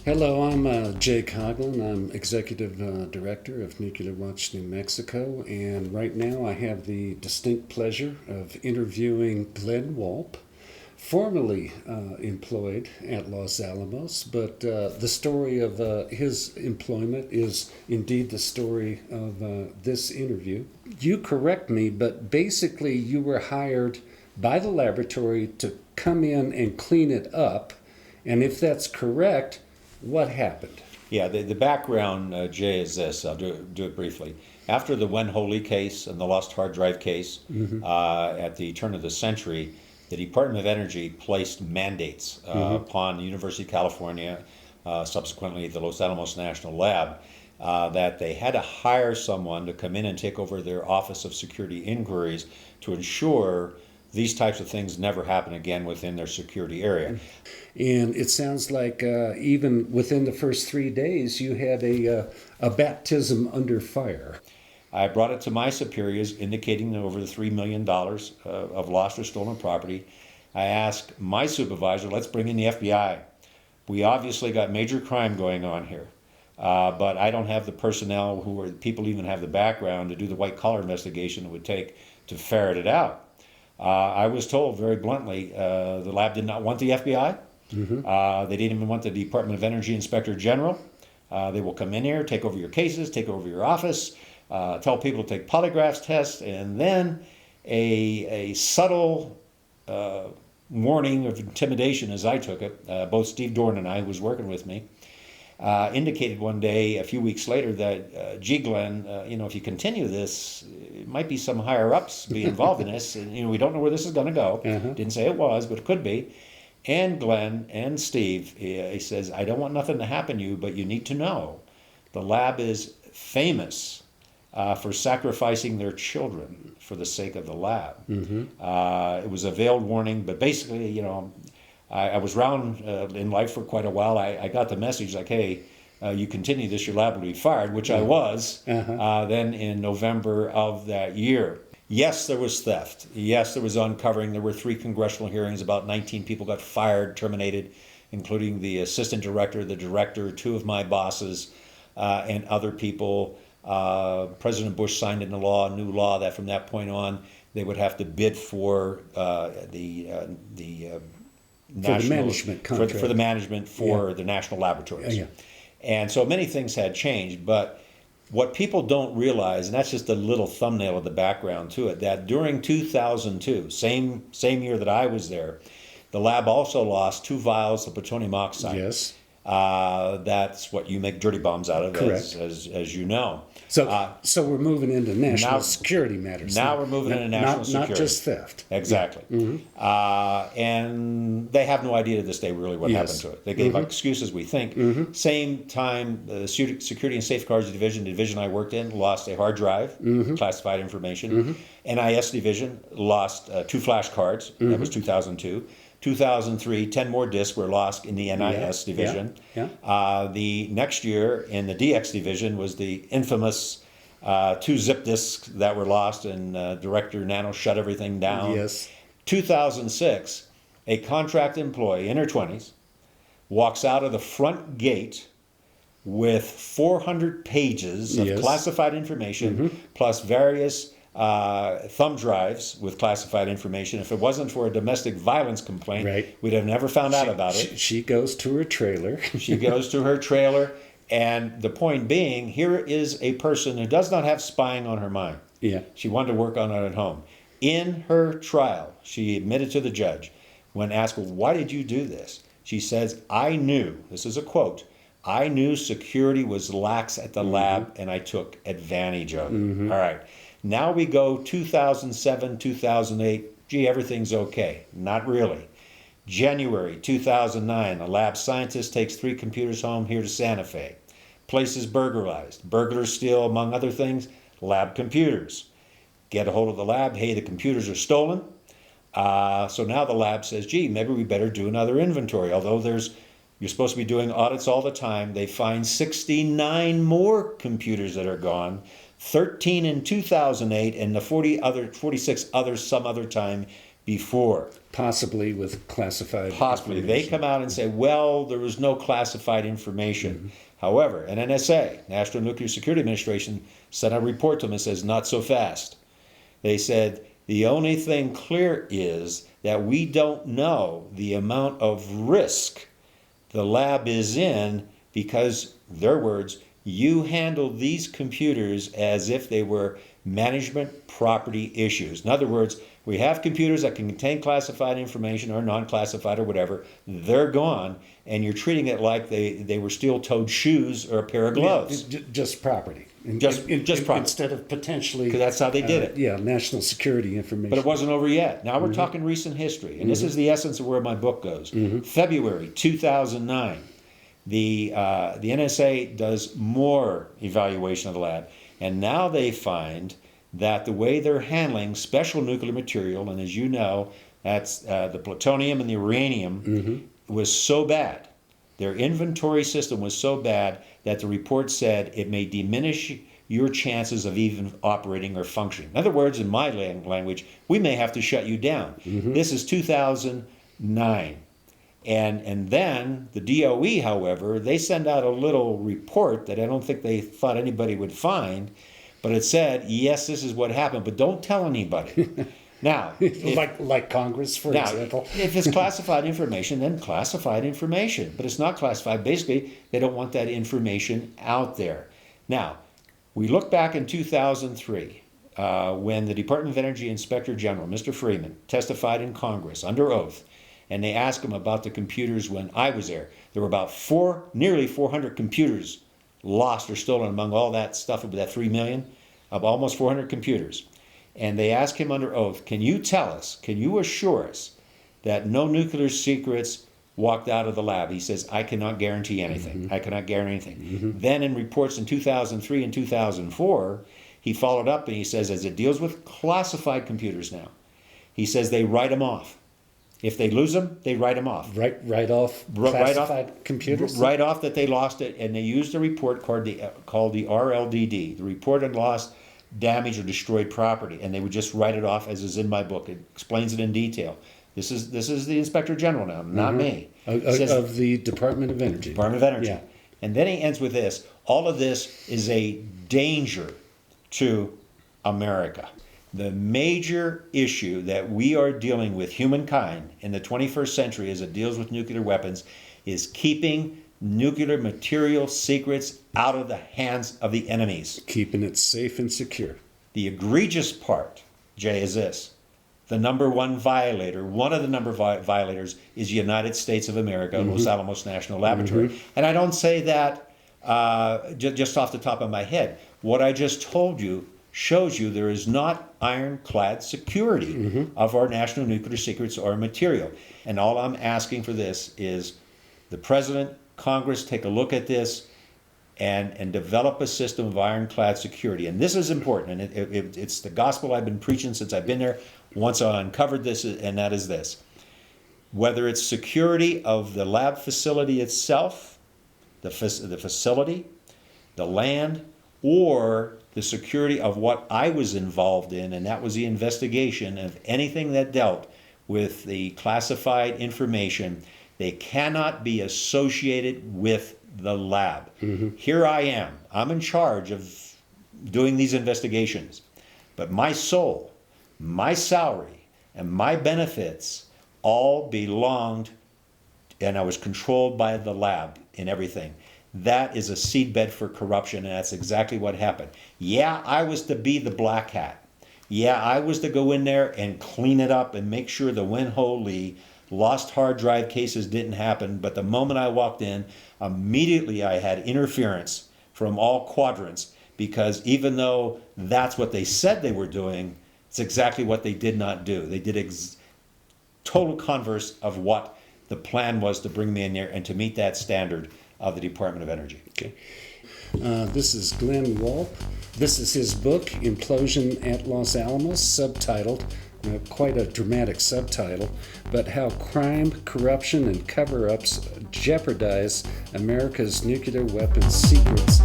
Hello, I'm Jay Coghlan. I'm Executive Director of NukeWatch New Mexico, and right now I have the distinct pleasure of interviewing Glenn Walp, formerly employed at Los Alamos, but the story of his employment is indeed the story of this interview. You correct me, but basically you were hired by the laboratory to come in and clean it up, and if that's correct, what happened? Yeah, the background, Jay, is this. I'll do it briefly. After the Wen Ho case and the lost hard drive case at the turn of the century, the Department of Energy placed mandates upon the University of California, subsequently the Los Alamos National Lab, that they had to hire someone to come in and take over their Office of Security Inquiries to ensure these types of things never happen again within their security area. And it sounds like even within the first 3 days, you had a baptism under fire. I brought it to my superiors, indicating that over the $3 million of lost or stolen property. I asked my supervisor, let's bring in the FBI. We obviously got major crime going on here, but I don't have the personnel people even have the background to do the white-collar investigation it would take to ferret it out. I was told very bluntly the lab did not want the FBI. They didn't even want the Department of Energy Inspector General. They will come in here, take over your cases, take over your office, tell people to take polygraph tests, and then a subtle warning of intimidation, as I took it. Both Steve Dorn and I, who was working with me, indicated one day, a few weeks later, that, gee, Glenn, if you continue this, it might be some higher ups be involved in this, and we don't know where this is going to go. Didn't say it was, but it could be. And Glenn and Steve, he says, I don't want nothing to happen to you, but you need to know the lab is famous for sacrificing their children for the sake of the lab. It was a veiled warning, but basically, I was around in life for quite a while. I got the message like, hey, you continue this, your lab will be fired, which I was then in November of that year. Yes, there was theft. Yes, there was uncovering. There were 3 congressional hearings. About 19 people got fired, terminated, including the assistant director, the director, 2 of my bosses, and other people. President Bush signed into law a new law that from that point on, they would have to bid for the management contract. For the management for the national laboratories. And so many things had changed, but what people don't realize, and that's just a little thumbnail of the background to it, that during 2002, same year that I was there, the lab also lost 2 vials of plutonium oxide. Yes. That's what you make dirty bombs out of, as you know. So we're moving into national security matters. Now we're moving into national security. Not just theft. Exactly. And they have no idea to this day really what happened to it. They gave excuses, we think. Same time, the Security and Safeguards Division, the division I worked in, lost a hard drive, classified information. NIS division lost 2 flash cards. That was 2002. 2003, 10 more disks were lost in the NIS division. The next year in the DX division was the infamous 2 zip disks that were lost, and Director Nano shut everything down. 2006, a contract employee in her 20s walks out of the front gate with 400 pages of classified information plus various thumb drives with classified information. If it wasn't for a domestic violence complaint, we'd have never found out about it. She goes to her trailer. She goes to her trailer, and the point being, here is a person who does not have spying on her mind. She wanted to work on it at home. In her trial, she admitted to the judge, when asked, well, why did you do this? She says, I knew, this is a quote, I knew security was lax at the lab, and I took advantage of it. All right. Now we go 2007, 2008, gee, everything's okay. Not really. January 2009, a lab scientist takes 3 computers home here to Santa Fe. Place is burglarized. Burglars steal, among other things, lab computers. Get a hold of the lab, hey, the computers are stolen. So now the lab says, gee, maybe we better do another inventory. Although you're supposed to be doing audits all the time, they find 69 more computers that are gone. 13 in 2008, and the 46 others some other time before. Possibly with classified Possibly. They come out and say, well, there was no classified information. However, an NSA, National Nuclear Security Administration, sent a report to them and says, not so fast. They said, the only thing clear is that we don't know the amount of risk the lab is in because, their words, you handled these computers as if they were management property issues. In other words, we have computers that can contain classified information or non-classified or whatever. They're gone, and you're treating it like they were steel-toed shoes or a pair of gloves. Yeah, just property. Just property. Instead of potentially... Because that's how they did it. Yeah, national security information. But it wasn't over yet. Now we're talking recent history, and this is the essence of where my book goes. February 2009, the NSA does more evaluation of the lab, and now they find that the way they're handling special nuclear material, and as you know, that's the plutonium and the uranium, was so bad. Their inventory system was so bad that the report said it may diminish your chances of even operating or functioning. In other words, in my language, we may have to shut you down. This is 2009. And then the DOE, however, they send out a little report that I don't think they thought anybody would find, but it said, yes, this is what happened, but don't tell anybody. Now, like Congress, for example. If it's classified information, then classified information. But it's not classified. Basically, they don't want that information out there. Now, we look back in 2003 when the Department of Energy Inspector General, Mr. Freeman, testified in Congress under oath, and they asked him about the computers when I was there. There were about nearly 400 computers lost or stolen among all that stuff, of that 3 million, of almost 400 computers. And they asked him under oath, can you tell us, can you assure us that no nuclear secrets walked out of the lab? He says, I cannot guarantee anything. I cannot guarantee anything. Then in reports in 2003 and 2004, he followed up and he says, as it deals with classified computers now, he says they write them off. If they lose them, they write them off. Write off classified computers? Write off that they lost it, and they used a report called the RLDD, the Report on Lost, Damaged, or Destroyed Property, and they would just write it off, as is in my book. It explains it in detail. This is the Inspector General now, not me. Of the Department of Energy. Department of Energy. Yeah. And then he ends with this. All of this is a danger to America. The major issue that we are dealing with, humankind, in the 21st century as it deals with nuclear weapons, is keeping nuclear material secrets out of the hands of the enemies. Keeping it safe and secure. The egregious part, Jay, is this. The number one violator, one of the number violators, is the United States of America, Los Alamos National Laboratory. And I don't say that just off the top of my head. What I just told you shows you there is not ironclad security of our national nuclear secrets or material. And all I'm asking for this is the President, Congress, take a look at this and develop a system of ironclad security. And this is important, and it's the gospel I've been preaching since I've been there. Once I uncovered this, and that is this. Whether it's security of the lab facility itself, the facility, the land, or the security of what I was involved in, and that was the investigation of anything that dealt with the classified information, they cannot be associated with the lab. Here I am. I'm in charge of doing these investigations. But my soul, my salary, and my benefits all belonged, and I was controlled by the lab in everything. That is a seedbed for corruption, and that's exactly what happened. Yeah, I was to be the black hat. Yeah, I was to go in there and clean it up and make sure the Wen-Ho Lee lost hard drive cases didn't happen. But the moment I walked in, immediately I had interference from all quadrants, because even though that's what they said they were doing, it's exactly what they did not do. They did total converse of what the plan was to bring me in there and to meet that standard of the Department of Energy. Okay. This is Glenn Walp. This is his book, Implosion at Los Alamos, subtitled, quite a dramatic subtitle, but How Crime, Corruption, and Cover-Ups Jeopardize America's Nuclear Weapons Secrets